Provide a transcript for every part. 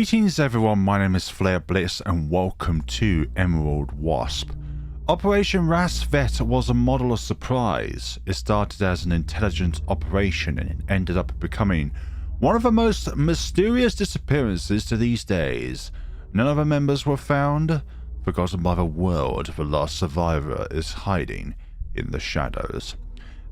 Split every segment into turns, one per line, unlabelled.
Greetings everyone, my name is Flare Blitz and welcome to Emerald Wasp. Operation Rasvet was a model of surprise. It started as an intelligence operation and it ended up becoming one of the most mysterious disappearances to these days. None of the members were found. Forgotten by the world, the last survivor is hiding in the shadows.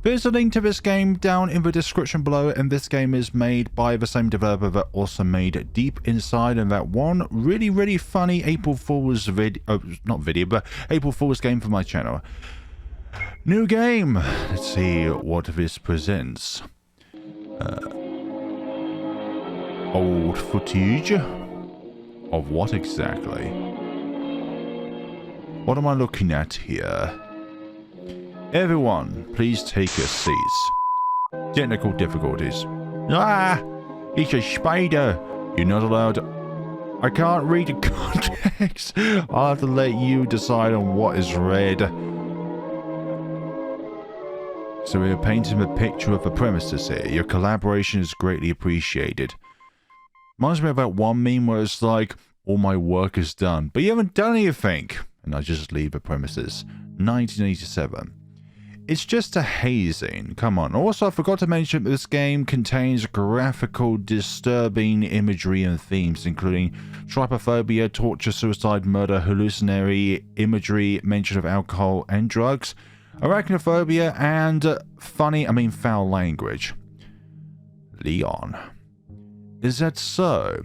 There's a link to this game down in the description below, and this game is made by the same developer that also made Deep Inside and that one really funny April Fool's April Fool's game for my channel. New game. Let's see what this presents. Old footage of what exactly? What am I looking at here? Everyone, please take your seats. Technical difficulties. Ah! It's a spider! You're not allowed... I can't read the context. I'll have to let you decide on what is read. So we are painting a picture of the premises here. Your collaboration is greatly appreciated. Reminds me of that one meme where it's like, all my work is done, but you haven't done anything. And I just leave the premises. 1987. It's just a hazing. Come on. Also, I forgot to mention that this game contains graphical, disturbing imagery and themes, including trypophobia, torture, suicide, murder, hallucinatory imagery, mention of alcohol and drugs, arachnophobia, and foul language. Leon. Is that so?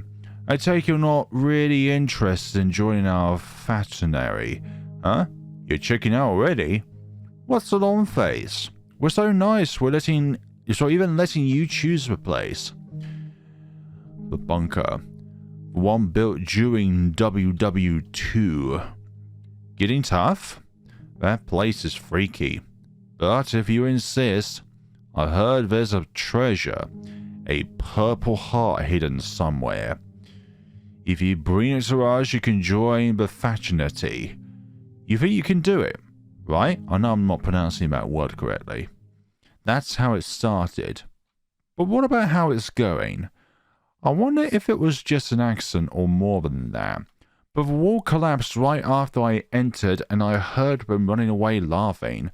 I take you're not really interested in joining our fraternity, huh? You're checking out already? What's the long face? We're so nice, even letting you choose the place. The bunker. The one built during WW2. Getting tough? That place is freaky. But if you insist, I heard there's a treasure. A purple heart hidden somewhere. If you bring it to us, you can join the fraternity. You think you can do it? Right? I know I'm not pronouncing that word correctly. That's how it started. But what about how it's going? I wonder if it was just an accident or more than that. But the wall collapsed right after I entered and I heard them running away laughing.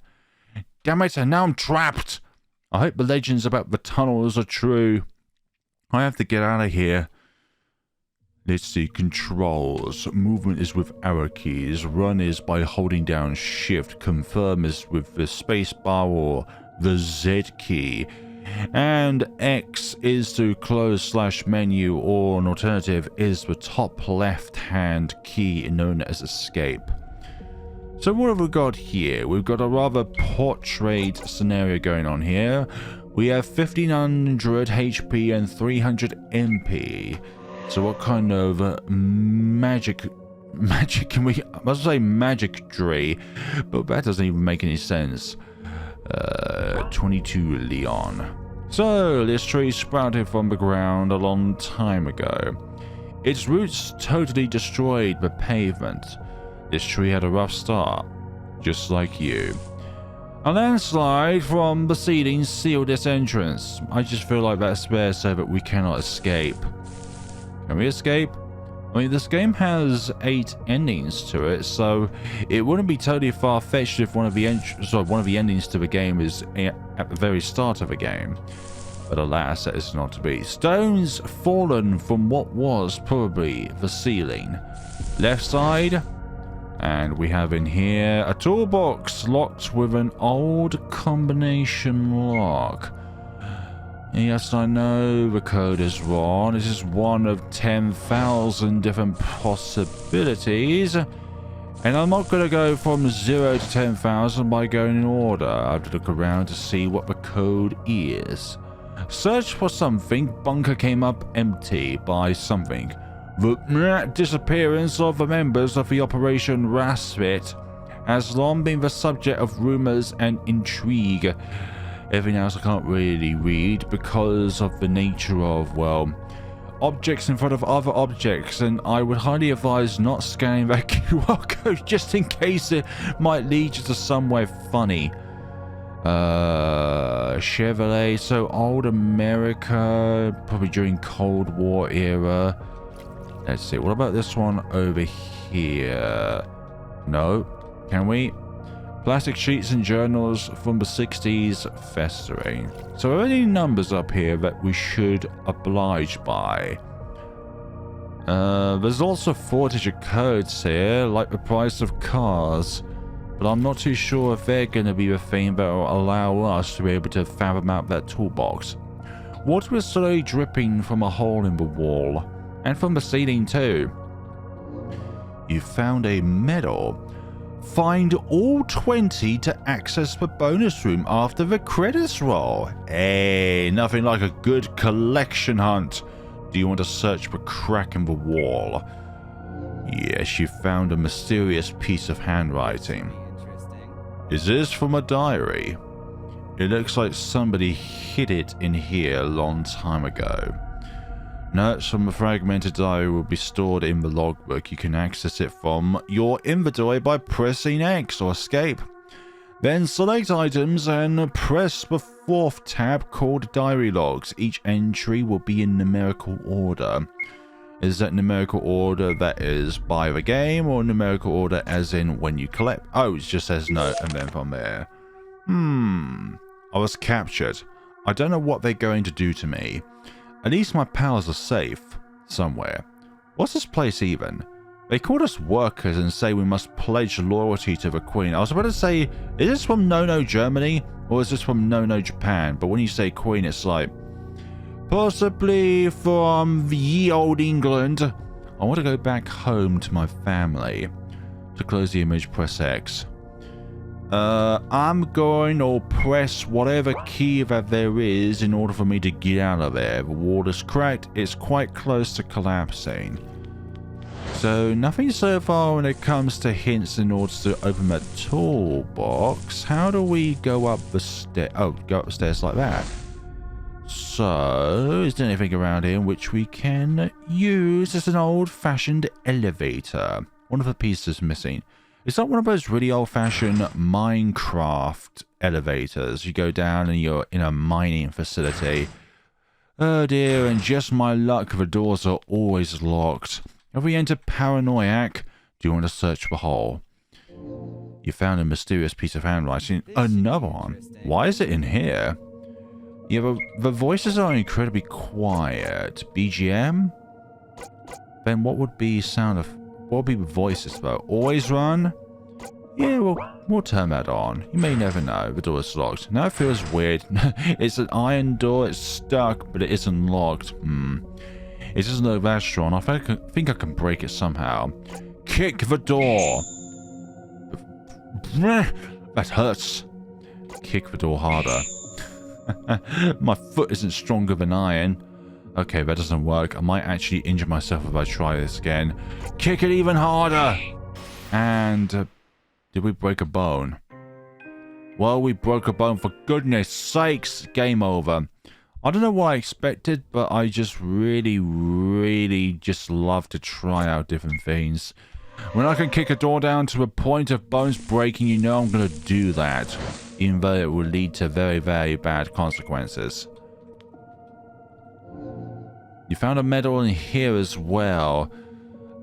Damn it, and now I'm trapped! I hope the legends about the tunnels are true. I have to get out of here. Let's see, controls. Movement is with arrow keys. Run is by holding down shift. Confirm is with the space bar or the Z key. And X is to close / menu, or an alternative is the top left hand key known as escape. So what have we got here? We've got a rather portrait scenario going on here. We have 1500 HP and 300 MP. So what kind of magic can we... I must say magicry, but that doesn't even make any sense. 22 Leon. So this tree sprouted from the ground a long time ago. Its roots totally destroyed the pavement. This tree had a rough start, just like you. A landslide from the ceiling sealed its entrance. I just feel like that's there so that we cannot escape. Can we escape? I mean, this game has 8 endings to it, so it wouldn't be totally far-fetched if one of the endings to the game is at the very start of the game. But alas, that is not to be. Stones fallen from what was probably the ceiling. Left side, and we have in here a toolbox locked with an old combination lock. Yes, I know the code is wrong. This is one of 10,000 different possibilities. And I'm not going to go from 0 to 10,000 by going in order. I have to look around to see what the code is. Search for something. Bunker came up empty by something. The disappearance of the members of the Operation Rasvet has long been the subject of rumors and intrigue. Everything else I can't really read because of the nature of, well, objects in front of other objects, and I would highly advise not scanning that QR code just in case it might lead you to somewhere funny. Chevrolet, so old America, probably during Cold War era. Let's see. What about this one over here? No. Can we? Plastic sheets and journals from the 60s festering. So are there any numbers up here that we should oblige by? There's also footage of codes here, like the price of cars. But I'm not too sure if they're going to be the thing that will allow us to be able to fathom out that toolbox. Water was slowly dripping from a hole in the wall, and from the ceiling too. You found a medal. Find all 20 to access the bonus room after the credits roll. Hey, nothing like a good collection hunt. Do you want to search for a crack in the wall? Yes, you found a mysterious piece of handwriting. Is this from a diary? It looks like somebody hid it in here a long time ago. Notes from the fragmented diary will be stored in the logbook. You can access it from your inventory by pressing X or Escape. Then select items and press the 4th tab called Diary Logs. Each entry will be in numerical order. Is that numerical order that is by the game, or numerical order as in when you collect? Oh, it just says note and then from there. I was captured. I don't know what they're going to do to me. At least my pals are safe. Somewhere. What's this place even? They called us workers and say we must pledge loyalty to the Queen. I was about to say, is this from No-No Germany? Or is this from No-No Japan? But when you say Queen, it's like, possibly from ye old England. I want to go back home to my family. To close the image, press X. I'm going to press whatever key that there is in order for me to get out of there. The wall is cracked. It's quite close to collapsing. So nothing so far when it comes to hints in order to open that toolbox. How do we go up the stair? Oh, go up the stairs like that. So, is there anything around here which we can use as an old-fashioned elevator? One of the pieces missing. It's not one of those really old-fashioned Minecraft elevators. You go down and you're in a mining facility. Oh dear, and just my luck, the doors are always locked. Have we entered Paranoiac? Do you want to search the hole? You found a mysterious piece of handwriting. Another one. Why is it in here? Yeah, the voices are incredibly quiet. BGM? Then what would be sound of... What would be the voices though? Always run? Yeah, we'll turn that on. You may never know. The door is locked. Now it feels weird. It's an iron door. It's stuck, but it isn't locked. It doesn't look that strong. I think I can break it somehow. Kick the door. That hurts. Kick the door harder. My foot isn't stronger than iron. Okay, that doesn't work. I might actually injure myself if I try this again. Kick it even harder! And... did we break a bone? Well, we broke a bone, for goodness sakes. Game over. I don't know what I expected, but I just really just love to try out different things. When I can kick a door down to a point of bones breaking, you know I'm going to do that. Even though it will lead to very bad consequences. You found a medal in here as well.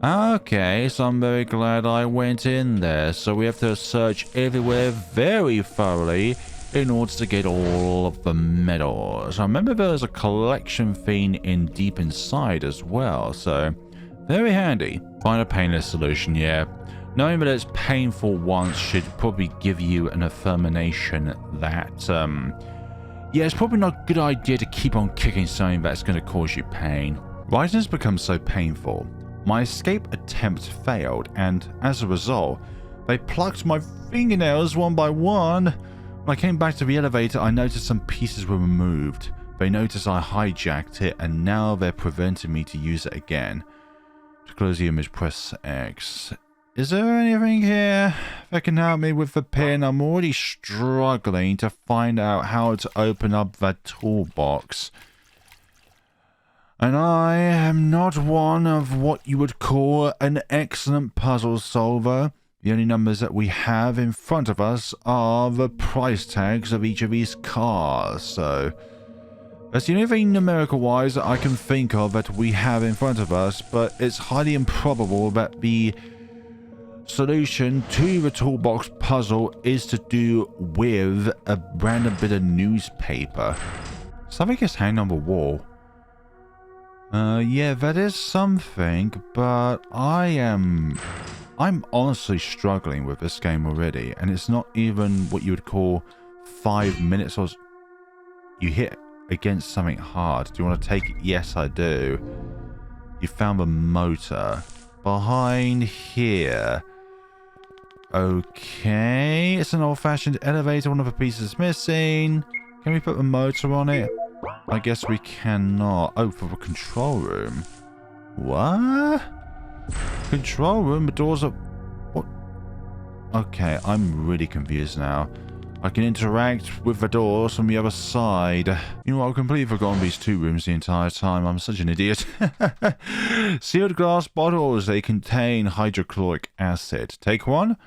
Okay, so I'm very glad I went in there. So we have to search everywhere very thoroughly in order to get all of the medals. I remember there was a collection thing in deep inside as well, so very handy. Find a painless solution, yeah. Knowing that it's painful once should probably give you an affirmation that, yeah, it's probably not a good idea to keep on kicking something that's going to cause you pain. Writing has become so painful. My escape attempt failed, and as a result, they plucked my fingernails one by one. When I came back to the elevator, I noticed some pieces were removed. They noticed I hijacked it, and now they're preventing me to use it again. To close the image, press X. Is there anything here that can help me with the pin? I'm already struggling to find out how to open up that toolbox. And I am not one of what you would call an excellent puzzle solver. The only numbers that we have in front of us are the price tags of each of these cars. So, That's the only thing numerical-wise that I can think of that we have in front of us, but it's highly improbable that the solution to the toolbox puzzle is to do with a random bit of newspaper. Something is hanging on the wall. Yeah, that is something, but I'm honestly struggling with this game already, and it's not even what you would call 5 minutes or... You hit against something hard. Do you want to take it? Yes, I do. You found the motor. Behind here. Okay. It's an old-fashioned elevator. One of the pieces is missing. Can we put the motor on it? I guess we cannot. Oh, for the control room. What? Control room? The doors are... What? Okay, I'm really confused now. I can interact with the doors from the other side. You know what? I've completely forgotten these two rooms the entire time. I'm such an idiot. Sealed glass bottles. They contain hydrochloric acid. Take one?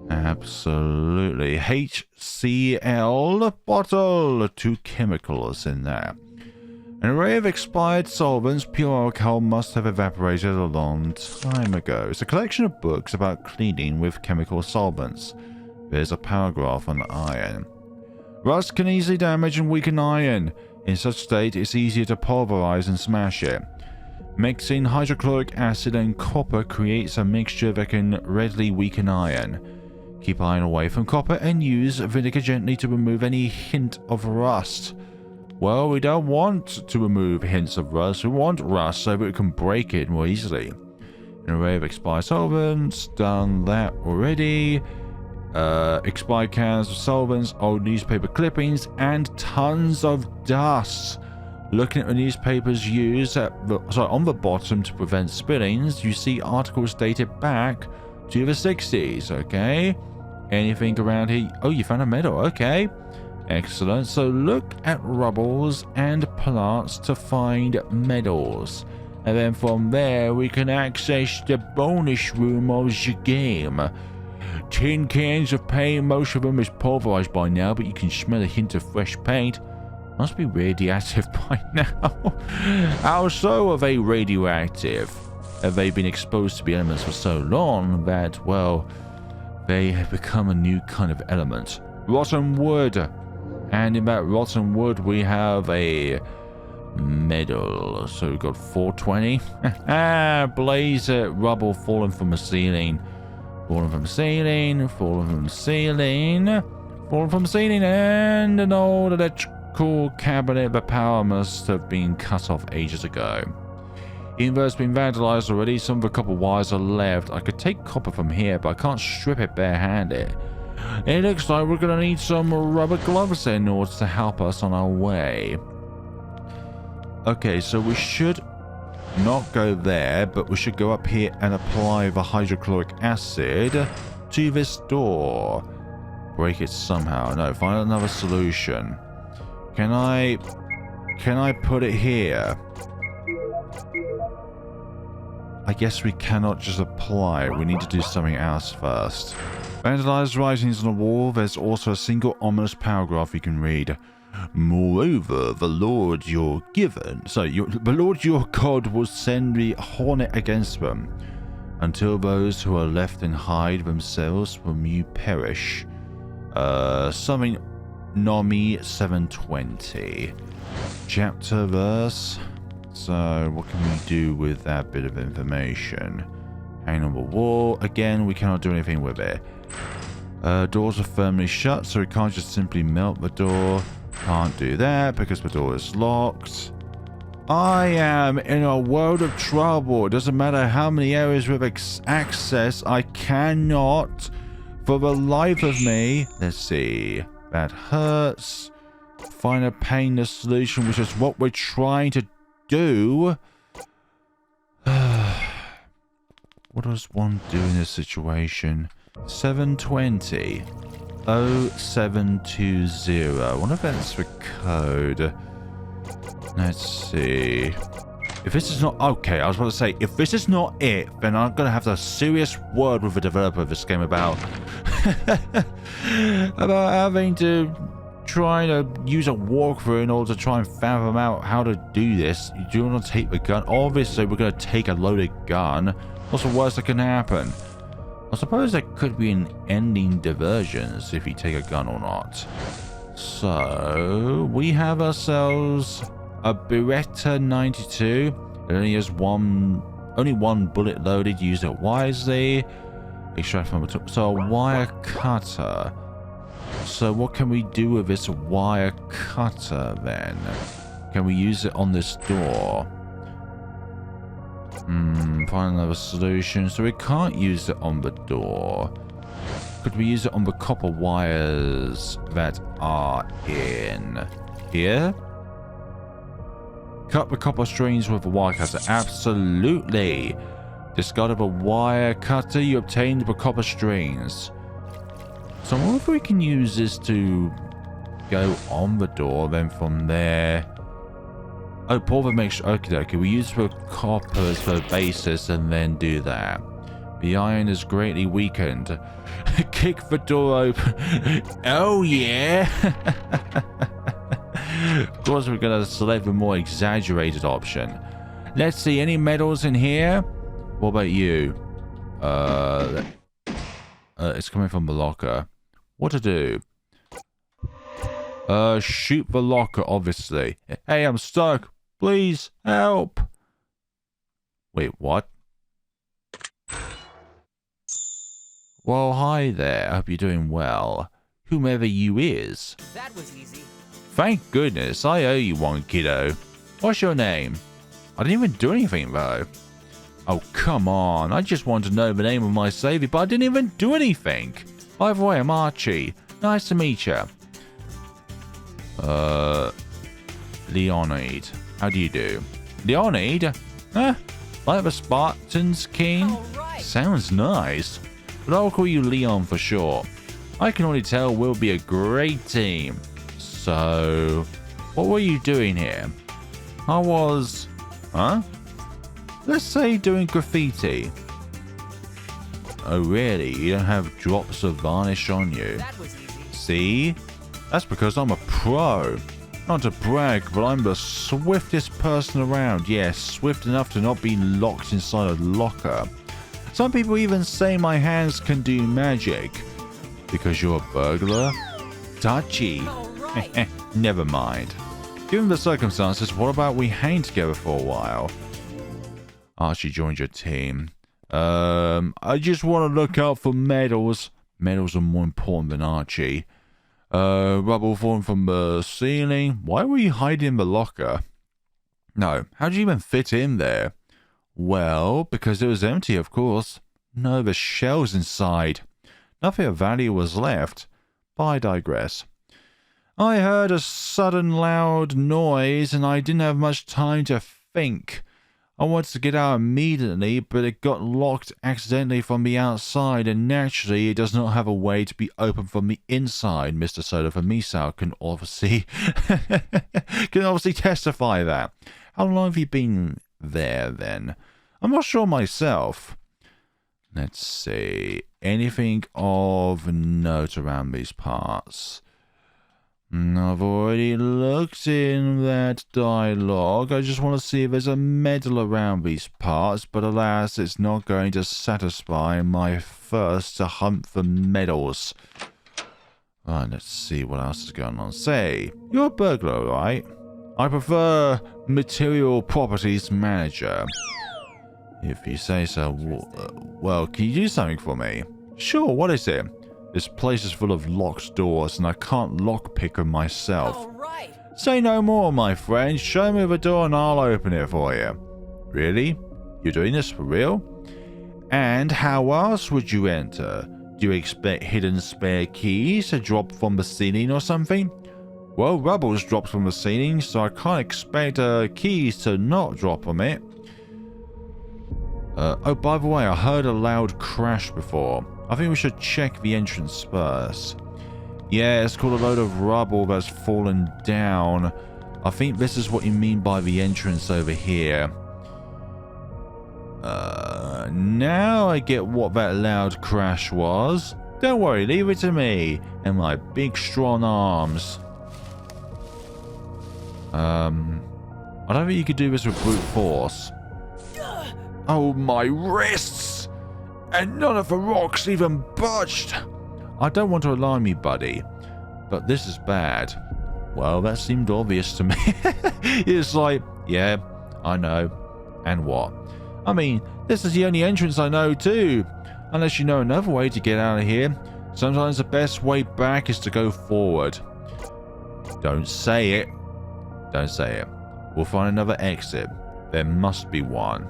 Absolutely. HCl bottle. 2 chemicals in there. An array of expired solvents. Pure alcohol must have evaporated a long time ago. It's a collection of books about cleaning with chemical solvents. There's a paragraph on iron. Rust can easily damage and weaken iron. In such state, it's easier to pulverize and smash it. Mixing hydrochloric acid and copper creates a mixture that can readily weaken iron. Keep iron away from copper and use vinegar gently to remove any hint of rust. Well, we don't want to remove hints of rust. We want rust so that we can break it more easily. An array of expired solvents. Done that already. Expired cans of solvents, old newspaper clippings, and tons of dust. Looking at the newspapers used on the bottom to prevent spillings, you see articles dated back to the 60s, okay? Anything around here? Oh, you found a medal, okay. Excellent. So look at rubbles and plants to find medals. And then from there, we can access the bonus room of the game. Tin cans of paint, most of them is pulverized by now, but you can smell a hint of fresh paint. Must be radioactive by now. How so are they radioactive? Have they been exposed to the elements for so long that, well, they have become a new kind of element? Rotten wood. And in that rotten wood, we have a medal. So we've got 420. Blaze it. Rubble falling from the ceiling. Falling from the ceiling, falling from the ceiling, falling from the ceiling, and an old electrical cabinet. The power must have been cut off ages ago. Invert's been vandalized already. Some of the copper wires are left. I could take copper from here, but I can't strip it barehanded. It looks like we're going to need some rubber gloves in order to help us on our way. Okay, so we should not go there, but we should go up here and apply the hydrochloric acid to this door. Break it somehow. No, find another solution. Can I put it here? I guess we cannot just apply it. We need to do something else first. Vandalized writings on the wall. There's also a single ominous paragraph you can read. Moreover, the Lord your God will send the hornet against them, until those who are left and hide themselves from you perish. Something Nomi 720. Chapter verse. So, what can we do with that bit of information? Hang on the wall. Again, we cannot do anything with it. Doors are firmly shut, so we can't just simply melt the door. Can't do that because the door is locked. I am in a world of trouble. It doesn't matter how many areas with access, I cannot, for the life of me. Let's see. That hurts. Find a painless solution, which is what we're trying to do. What does one do in this situation? 720. 0720. I wonder if that's the code. Let's see. If this is not... Okay, I was about to say, if this is not it, then I'm going to have a serious word with the developer of this game about... about having to trying to use a walkthrough in order to try and fathom out how to do this. You do want to take the gun. Obviously, we're going to take a loaded gun. What's the worst that can happen? I suppose there could be an ending diversions if you take a gun or not. So, we have ourselves a Beretta 92. It only has only one bullet loaded. Use it wisely. Extract from the top. So, a wire cutter. So what can we do with this wire cutter then? Can we use it on this door? Find another solution. So we can't use it on the door. Could we use it on the copper wires that are in here? Cut the copper strings with a wire cutter. Absolutely. Discarded a wire cutter. You obtained the copper strings. So I wonder if we can use this to go on the door, then from there... Oh, pull the mixture. Okay, we use the coppers for the basis and then do that. The iron is greatly weakened. Kick the door open. Oh, yeah! Of course, we're going to select the more exaggerated option. Let's see, any medals in here? What about you? It's coming from the locker. What to do? Shoot the locker, obviously. Hey, I'm stuck. Please, help. Wait, what? Well, hi there. I hope you're doing well. Whomever you is.
That was easy.
Thank goodness. I owe you one, kiddo. What's your name? I didn't even do anything, though. Oh, come on. I just wanted to know the name of my savior, but I didn't even do anything. By the way, I'm Archie. Nice to meet you. Leonid. How do you do? Leonid? Huh? Like the Spartans, King?
Right.
Sounds nice. But I'll call you Leon for short. I can already tell we'll be a great team. So, what were you doing here? I was... Huh? Let's say doing graffiti. Oh really? You don't have drops of varnish on you?
That was easy.
See? That's because I'm a pro. Not to brag, but I'm the swiftest person around. Yes, swift enough to not be locked inside a locker. Some people even say my hands can do magic. Because you're a burglar? Touchy.
Right.
Never mind. Given the circumstances, what about we hang together for a while? Archie joined your team. I just want to look out for medals. Medals are more important than Archie. Rubble falling from the ceiling. Why were you hiding in the locker? No, how did you even fit in there? Well, because it was empty, of course. No, the shells inside. Nothing of value was left. But I digress. I heard a sudden loud noise and I didn't have much time to think. I wanted to get out immediately, but it got locked accidentally from the outside, and naturally it does not have a way to be opened from the inside. Mr. Soda from Misao can obviously testify that. How long have you been there then? I'm not sure myself. Let's see. Anything of note around these parts? I've already looked in that dialogue. I just want to see if there's a medal around these parts, but alas, it's not going to satisfy my thirst to hunt for medals. Right, let's see what else is going on. Say, you're a burglar, right? I prefer material properties manager. If you say so. Well, can you do something for me? Sure, what is it? This place is full of locked doors, and I can't lockpick them myself.
All right.
Say no more, my friend. Show me the door and I'll open it for you. Really? You're doing this for real? And how else would you enter? Do you expect hidden spare keys to drop from the ceiling or something? Well, rubble's dropped from the ceiling, so I can't expect keys to not drop from it. Oh, by the way, I heard a loud crash before. I think we should check the entrance first. Yeah, it's called a load of rubble that's fallen down. I think this is what you mean by the entrance over here. Now I get what that loud crash was. Don't worry, leave it to me and my big strong arms. I don't think you could do this with brute force. Oh, my wrists! And none of the rocks even budged! I don't want to alarm you, buddy, but this is bad. Well, that seemed obvious to me. It's like, yeah, I know. And what? I mean, this is the only entrance I know too. Unless you know another way to get out of here. Sometimes the best way back is to go forward. Don't say it. Don't say it. We'll find another exit. There must be one.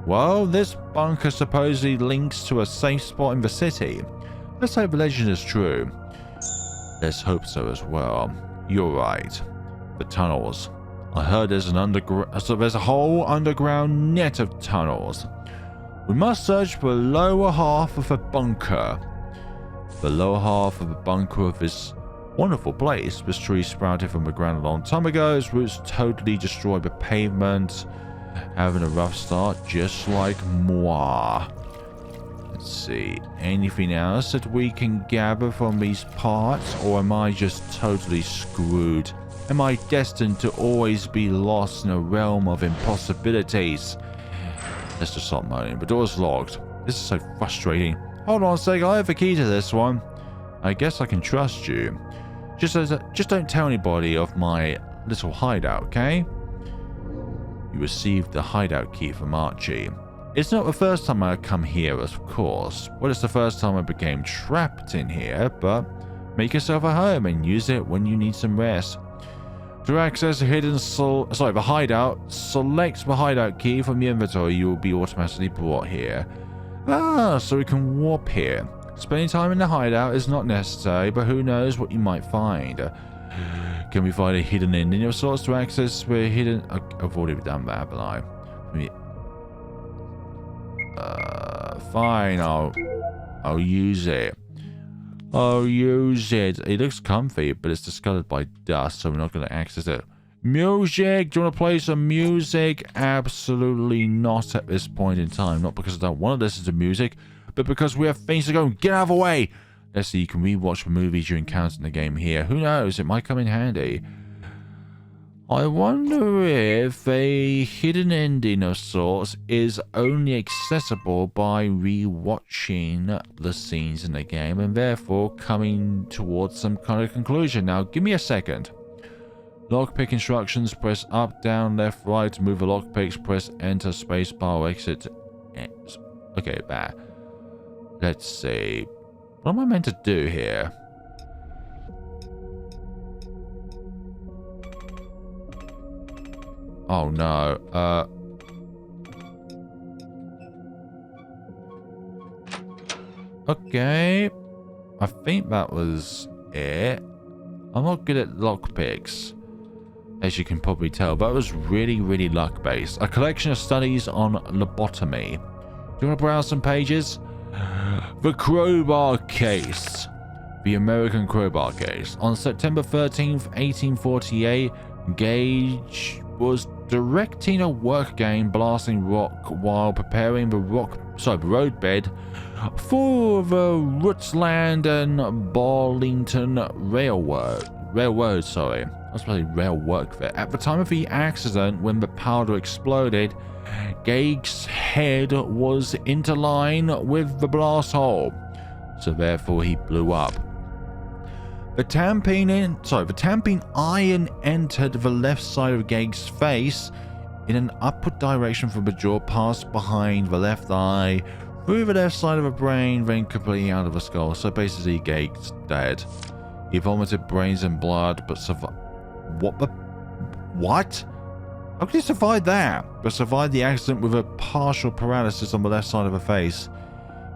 Well, this bunker supposedly links to a safe spot in the city. Let's hope the legend is true. Let's hope so as well. You're right. The tunnels. I heard there's there's a whole underground net of tunnels. We must search for the lower half of the bunker. The lower half of the bunker of this wonderful place. This tree sprouted from the ground a long time ago. Its roots totally destroyed the pavement. Having a rough start, just like moi. Let's see. Anything else that we can gather from these parts? Or am I just totally screwed? Am I destined to always be lost in a realm of impossibilities? Let's just stop moaning. The door's locked. This is so frustrating. Hold on a sec. I have the key to this one. I guess I can trust you. Just don't tell anybody of my little hideout, okay? You received the hideout key from Archie. It's not the first time I've come here, of course. Well, it's the first time I became trapped in here, but make yourself a home and use it when you need some rest. To access the hideout, select the hideout key from your inventory. You will be automatically brought here. So we can warp here. Spending time in the hideout is not necessary, but who knows what you might find. Can we find a hidden ending of sorts to access the hidden... I've already done that, haven't I? Fine, I'll use it. I'll use it. It looks comfy, but it's discolored by dust, so we're not going to access it. Music! Do you want to play some music? Absolutely not at this point in time. Not because I don't want to listen to music, but because we have things to go. Get out of the way! Let's see, you can rewatch the movies you encounter in the game here. Who knows? It might come in handy. I wonder if a hidden ending of sorts is only accessible by rewatching the scenes in the game and therefore coming towards some kind of conclusion. Now, give me a second. Lockpick instructions, press up, down, left, right to move the lockpicks, press enter, spacebar, or exit. Okay, there. Let's see. What am I meant to do here? Oh no, okay. I think that was it. I'm not good at lockpicks, as you can probably tell. That was really, really luck-based. A collection of studies on lobotomy. Do you want to browse some pages? The crowbar case. The American crowbar case. On September 13th, 1848, Gage was directing a work game blasting rock while preparing the roadbed for the Rutland and Barlington Railroad. I was supposed to rail work there. At the time of the accident, when the powder exploded, Gage's head was interlined with the blast hole, so therefore he blew up. The tamping iron entered the left side of Gage's face in an upward direction from the jaw, passed behind the left eye, through the left side of the brain, then completely out of the skull. So basically, Gage's dead. He vomited brains and blood, but survived. What? How could he survive that? But survived the accident with a partial paralysis on the left side of the face.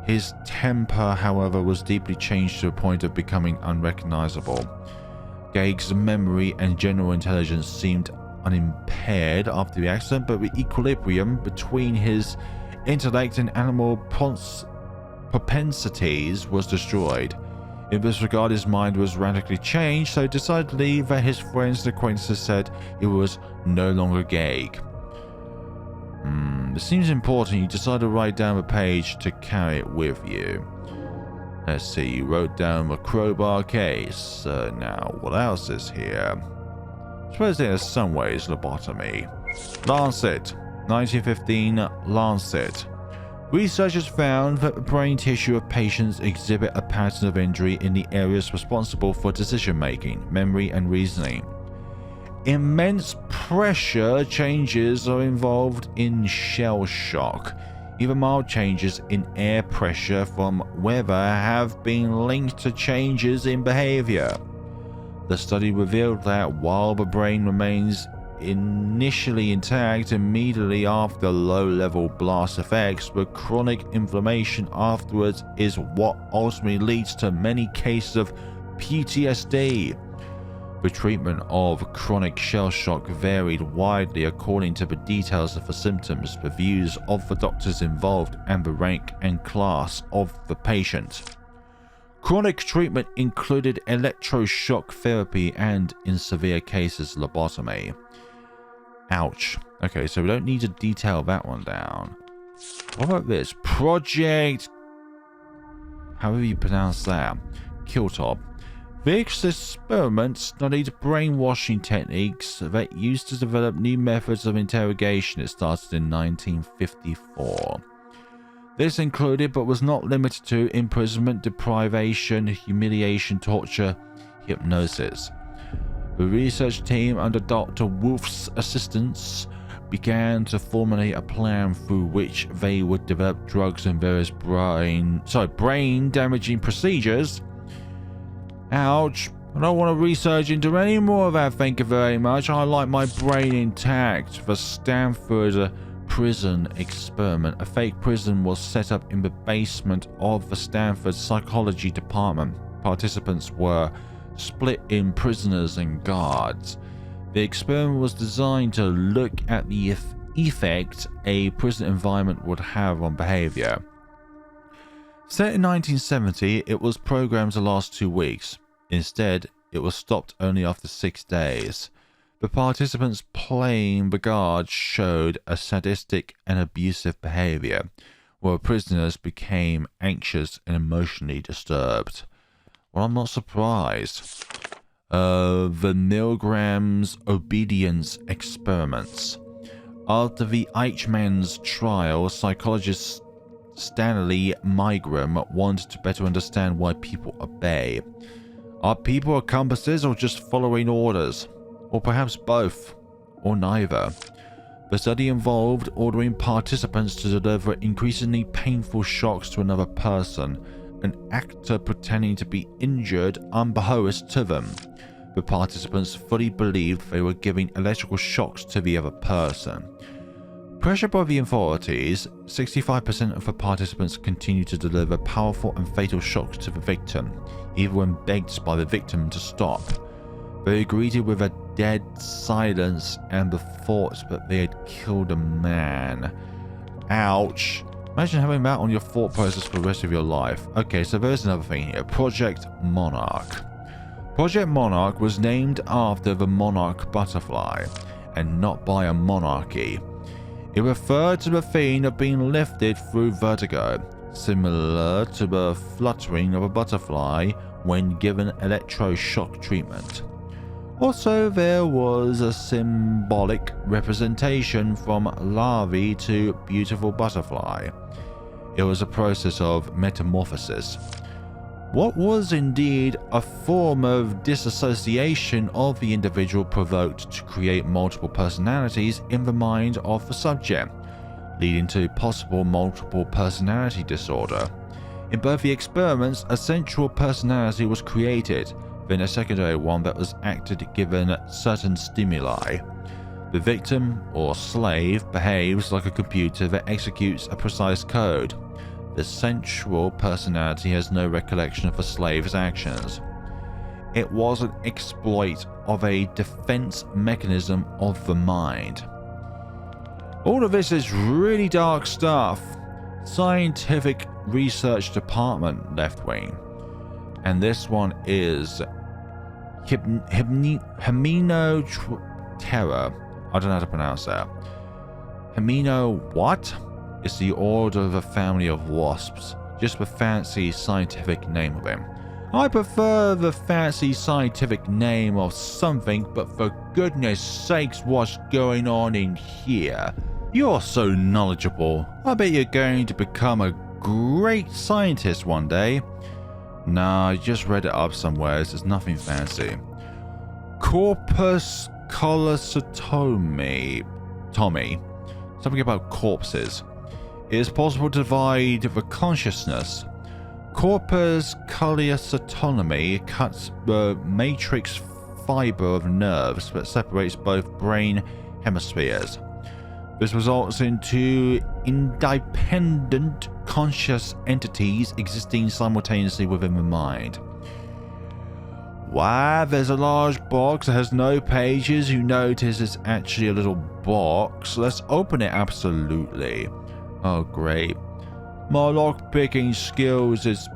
His temper, however, was deeply changed to a point of becoming unrecognizable. Gage's memory and general intelligence seemed unimpaired after the accident, but the equilibrium between his intellect and animal propensities was destroyed. In this regard, his mind was radically changed, so decidedly that his friends and acquaintances said he was no longer Gage. It seems important. You decide to write down a page to carry it with you. Let's see, you wrote down the crowbar case. Now, what else is here? suppose in some ways lobotomy. Lancet, 1915 Lancet. Researchers found that the brain tissue of patients exhibit a pattern of injury in the areas responsible for decision-making, memory, and reasoning. Immense pressure changes are involved in shell shock. Even mild changes in air pressure from weather have been linked to changes in behavior. The study revealed that while the brain remains initially intact immediately after low-level blast effects, the chronic inflammation afterwards is what ultimately leads to many cases of PTSD. The treatment of chronic shell shock varied widely according to the details of the symptoms, the views of the doctors involved, and the rank and class of the patient. Chronic treatment included electroshock therapy and, in severe cases, lobotomy. Ouch. Okay, so we don't need to detail that one down. What about this? Project... however you pronounce that. Killtop. This experiment studied brainwashing techniques that used to develop new methods of interrogation. It started in 1954. This included, but was not limited to, imprisonment, deprivation, humiliation, torture, hypnosis. The research team, under Dr. Wolf's assistance, began to formulate a plan through which they would develop drugs and various brain-damaging procedures. Ouch. I don't want to research into any more of that, thank you very much. I like my brain intact. The Stanford prison experiment. A fake prison was set up in the basement of the Stanford psychology department. Participants were split in prisoners and guards. The experiment was designed to look at the effect a prison environment would have on behavior. Set in 1970, it was programmed to last 2 weeks. Instead, it was stopped only after 6 days. The participants playing the guards showed a sadistic and abusive behavior, while prisoners became anxious and emotionally disturbed. Well, I'm not surprised. The Milgram's obedience experiments. After the Eichmann's trial, psychologist Stanley Milgram wanted to better understand why people obey. Are people accomplices or just following orders? Or perhaps both, or neither. The study involved ordering participants to deliver increasingly painful shocks to another person, an actor pretending to be injured unbeknownst to them. The participants fully believed they were giving electrical shocks to the other person. Pressured by the authorities, 65% of the participants continued to deliver powerful and fatal shocks to the victim, even when begged by the victim to stop. They greeted with a dead silence and the thought that they had killed a man. Ouch. Imagine having that on your thought process for the rest of your life. Okay, so there's another thing here. Project Monarch. Project Monarch was named after the monarch butterfly, and not by a monarchy. It referred to the feeling of being lifted through vertigo, similar to the fluttering of a butterfly when given electroshock treatment. Also, there was a symbolic representation from larvae to beautiful butterfly. It was a process of metamorphosis. What was indeed a form of disassociation of the individual provoked to create multiple personalities in the mind of the subject, leading to possible multiple personality disorder. In both the experiments, a central personality was created, then a secondary one that was acted given certain stimuli. The victim, or slave, behaves like a computer that executes a precise code. The central personality has no recollection of the slave's actions. It was an exploit of a defense mechanism of the mind. All of this is really dark stuff. Scientific Research Department, left wing. And this one is Hymenoptera. I don't know how to pronounce that. Hymeno what? It's the order of a family of wasps. Just the fancy scientific name of them. I prefer the fancy scientific name of something, but for goodness sakes, what's going on in here? You're so knowledgeable. I bet you're going to become a great scientist one day. Nah, I just read it up somewhere. It's nothing fancy. Corpus callositomi. Tommy. Something about corpses. It is possible to divide the consciousness. Corpus callositomi cuts the matrix fiber of nerves that separates both brain hemispheres. This results in two independent conscious entities existing simultaneously within the mind. Wow, there's a large box that has no pages. You notice it's actually a little box. Let's open it. Absolutely. Oh, great. My lock-picking skills is...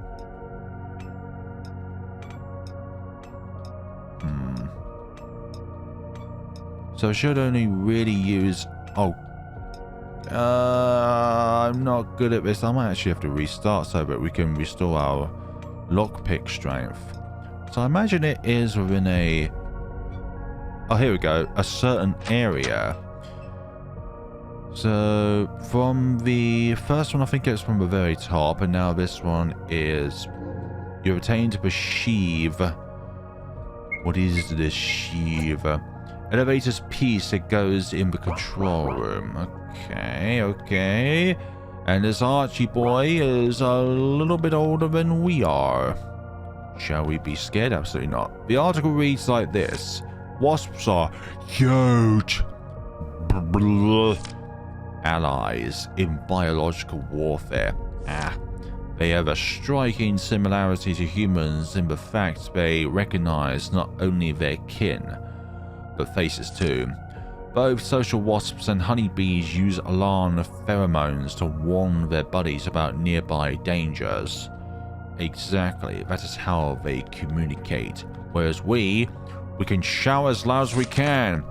So I should only really use... Oh. I'm not good at this. I might actually have to restart so that we can restore our lockpick strength. So I imagine it is within a... Oh, here we go. A certain area. So from the first one, I think it's from the very top. And now this one is... You're attained to perceive... What is this sheave? Elevator's piece, it goes in the control room. Okay. And this Archie boy is a little bit older than we are. Shall we be scared? Absolutely not. The article reads like this. Wasps are huge allies in biological warfare. They have a striking similarity to humans in the fact they recognize not only their kin, but faces too. Both social wasps and honeybees use alarm pheromones to warn their buddies about nearby dangers. Exactly, that is how they communicate. Whereas we can shout as loud as we can.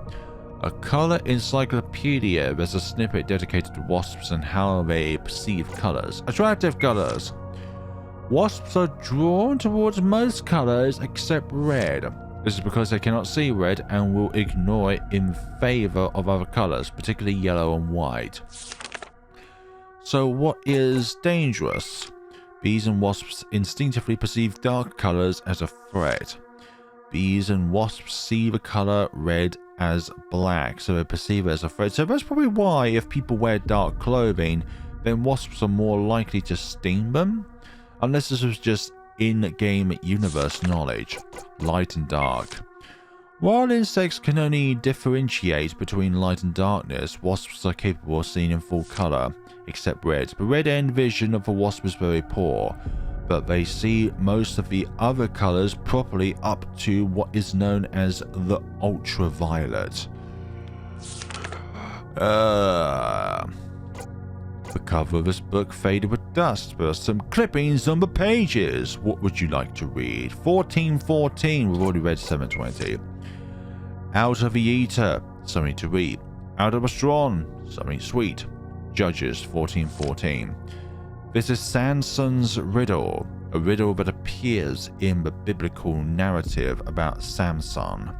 A color encyclopedia. There's a snippet dedicated to wasps and how they perceive colors. Attractive colors. Wasps are drawn towards most colors except red. This is because they cannot see red and will ignore it in favor of other colors, particularly yellow and white. So what is dangerous? Bees and wasps instinctively perceive dark colors as a threat. Bees and wasps see the color red as black, so they perceive it as a threat. So that's probably why if people wear dark clothing, then wasps are more likely to sting them. Unless this was just in-game universe knowledge. Light and dark. While insects can only differentiate between light and darkness, wasps are capable of seeing in full color, except red. The red end vision of a wasp is very poor, but they see most of the other colors properly up to what is known as the ultraviolet. The cover of this book faded with dust. There are some clippings on the pages. What would you like to read? 1414. We've already read 720. Out of the eater. Something to read. Out of a strawn. Something sweet. Judges 1414. This is Samson's riddle. A riddle that appears in the biblical narrative about Samson,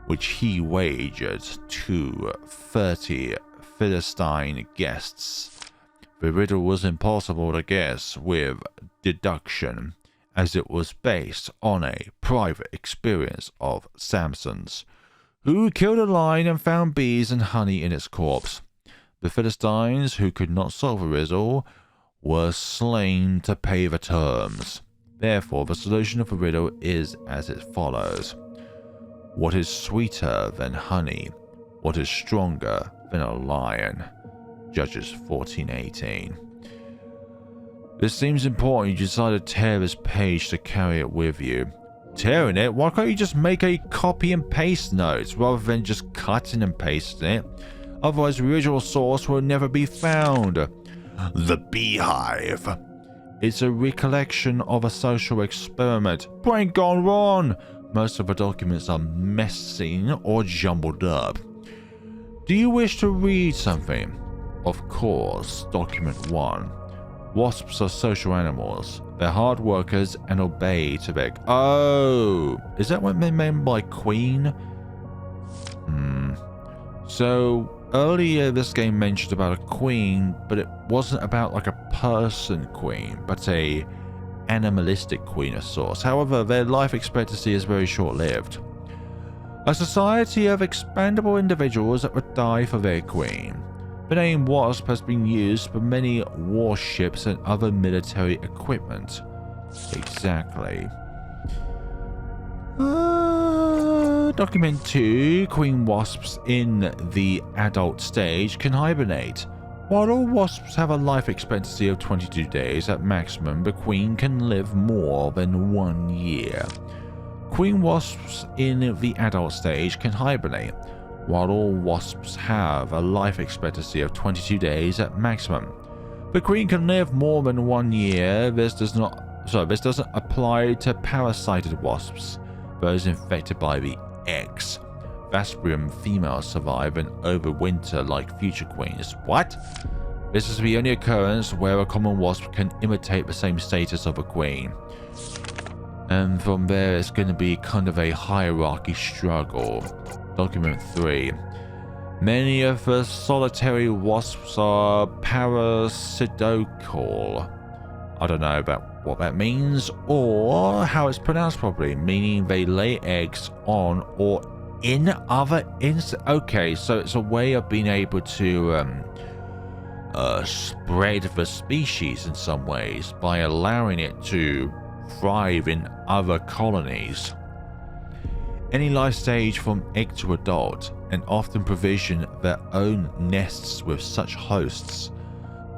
which he wagered to 30 Philistine guests. The riddle was impossible to guess with deduction, as it was based on a private experience of Samson's, who killed a lion and found bees and honey in its corpse. The Philistines, who could not solve the riddle, were slain to pay the terms. Therefore, the solution of the riddle is as it follows. What is sweeter than honey? What is stronger than a lion? Judges 14:18. This seems important. You decide to tear this page to carry it with you. Tearing it? Why can't you just make a copy and paste notes rather than just cutting and pasting it? Otherwise, the original source will never be found. The Beehive. It's a recollection of a social experiment. Brain gone wrong. Most of the documents are messy or jumbled up. Do you wish to read something? Of course. Document 1. Wasps are social animals. They're hard workers and obey to their... Oh! Is that what they meant by queen? So, earlier this game mentioned about a queen, but it wasn't about like a person queen, but a animalistic queen of sorts. However, their life expectancy is very short-lived. A society of expendable individuals that would die for their queen. The name Wasp has been used for many warships and other military equipment. Exactly. Document 2. Queen wasps in the adult stage can hibernate. While all wasps have a life expectancy of 22 days at maximum, the queen can live more than 1 year. Queen wasps in the adult stage can hibernate. While all wasps have a life expectancy of 22 days at maximum, the queen can live more than 1 year. This doesn't apply to parasited wasps, those infected by the eggs. Vaspurium females survive and overwinter like future queens. What? This is the only occurrence where a common wasp can imitate the same status of a queen. And from there, it's going to be kind of a hierarchy struggle. Document 3. Many of the solitary wasps are parasitical. I don't know about what that means or how it's pronounced properly, meaning they lay eggs on or in other insects. Okay, so it's a way of being able to spread the species in some ways by allowing it to thrive in other colonies. Any life stage from egg to adult, and often provision their own nests with such hosts.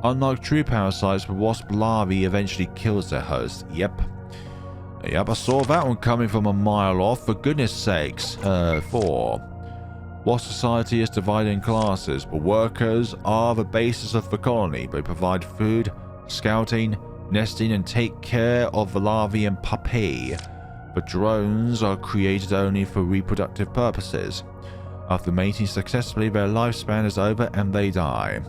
Unlike true parasites, the wasp larvae eventually kills their host. Yep, I saw that one coming from a mile off, for goodness sakes. 4. Wasp society is divided in classes. The workers are the basis of the colony. They provide food, scouting, nesting, and take care of the larvae and pupae. The drones are created only for reproductive purposes. After mating successfully, their lifespan is over and they die.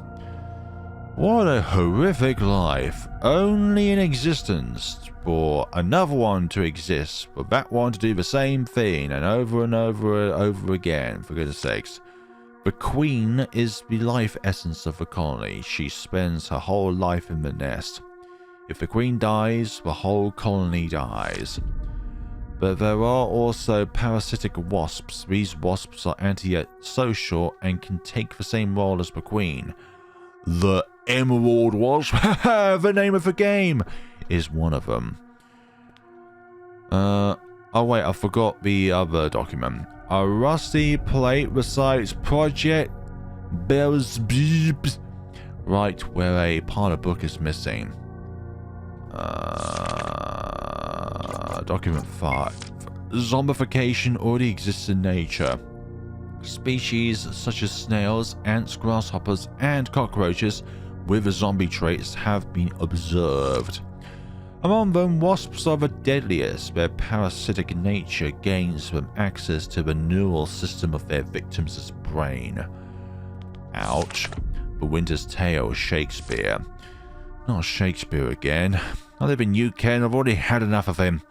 What a horrific life. Only in existence for another one to exist, for that one to do the same thing and over and over and over again, for goodness sakes. The queen is the life essence of the colony. She spends her whole life in the nest. If the queen dies, the whole colony dies. But there are also parasitic wasps. These wasps are antisocial and can take the same role as the queen. The Emerald Wasp, the name of the game, is one of them. Oh wait, I forgot the other document. A rusty plate recites Project Belzebub, right where a part of the book is missing. Document 5. Zombification already exists in nature. Species such as snails, ants, grasshoppers, and cockroaches with zombie traits have been observed. Among them, wasps are the deadliest. Their parasitic nature gains them access to the neural system of their victims' brain. Ouch. The Winter's Tale, Shakespeare. Not Shakespeare again. I live in UK and I've already had enough of him.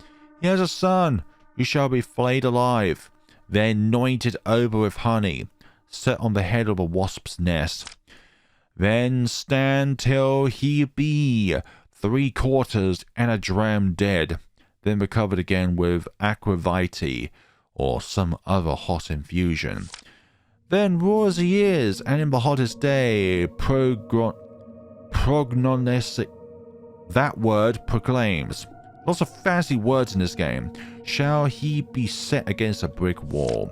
He has a son, who shall be flayed alive, then anointed over with honey, set on the head of a wasp's nest. Then stand till he be 3/4 and a dram dead, then be covered again with aquavitae or some other hot infusion. Then raw as he is, and in the hottest day, prognostic. That word proclaims. Lots of fancy words in this game. Shall he be set against a brick wall,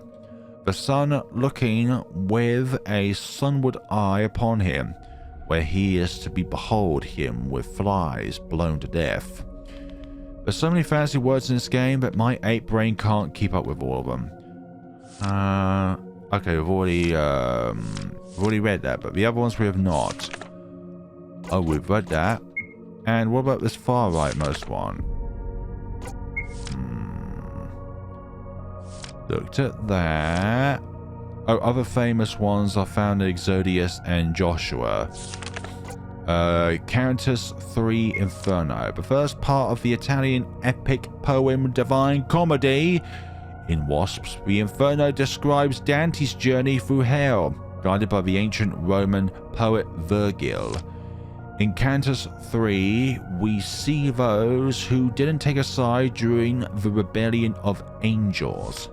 the sun looking with a sunward eye upon him, where he is to behold him with flies blown to death. There's so many fancy words in this game that my ape brain can't keep up with all of them. Okay, we've already read that, but the other ones we have not. Oh, we've read that. And what about this far rightmost one? Looked at that. Oh, other famous ones are found in Exodius and Joshua. Countess 3 Inferno, the first part of the Italian epic poem Divine Comedy. In Wasps, the Inferno describes Dante's journey through hell, guided by the ancient Roman poet Virgil. In Cantus 3, we see those who didn't take a side during the rebellion of angels.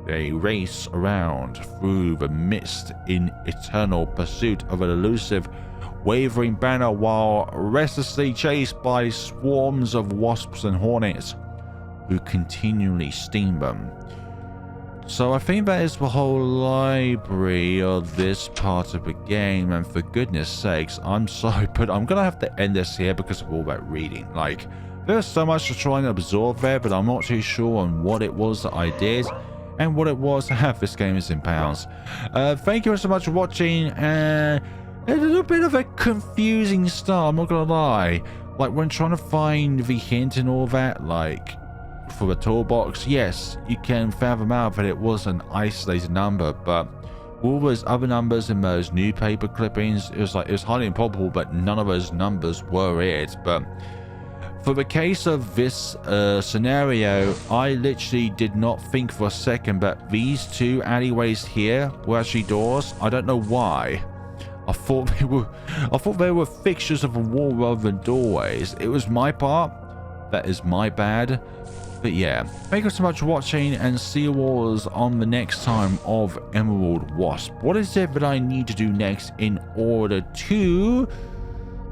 They race around through the mist in eternal pursuit of an elusive, wavering banner while restlessly chased by swarms of wasps and hornets who continually sting them. So I think that is the whole library of this part of the game, and for goodness sakes, I'm sorry, but I'm gonna have to end this here because of all that reading. Like, there's so much to try and absorb there, but I'm not too sure on what it was that I did and what it was to have this game is in pounds. Thank you so much for watching, and a little bit of a confusing start, I'm not gonna lie. Like, when trying to find the hint and all that, like, for the toolbox, yes, you can fathom out that it was an isolated number, but all those other numbers in those newspaper clippings, it was highly improbable, but none of those numbers were it. But for the case of this scenario, I literally did not think for a second that these two alleyways here were actually doors. I don't know why. I thought they were fixtures of a wall rather than doorways. It was my part. That is my bad. But yeah, thank you so much for watching, and see you all on the next time of Emerald Wasp. What is it that I need to do next in order to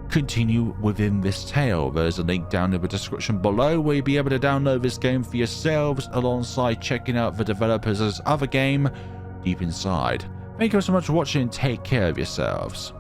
continue within this tale? There's a link down in the description below where you'll be able to download this game for yourselves alongside checking out the developers' other game, Deep Inside. Thank you so much for watching, and take care of yourselves.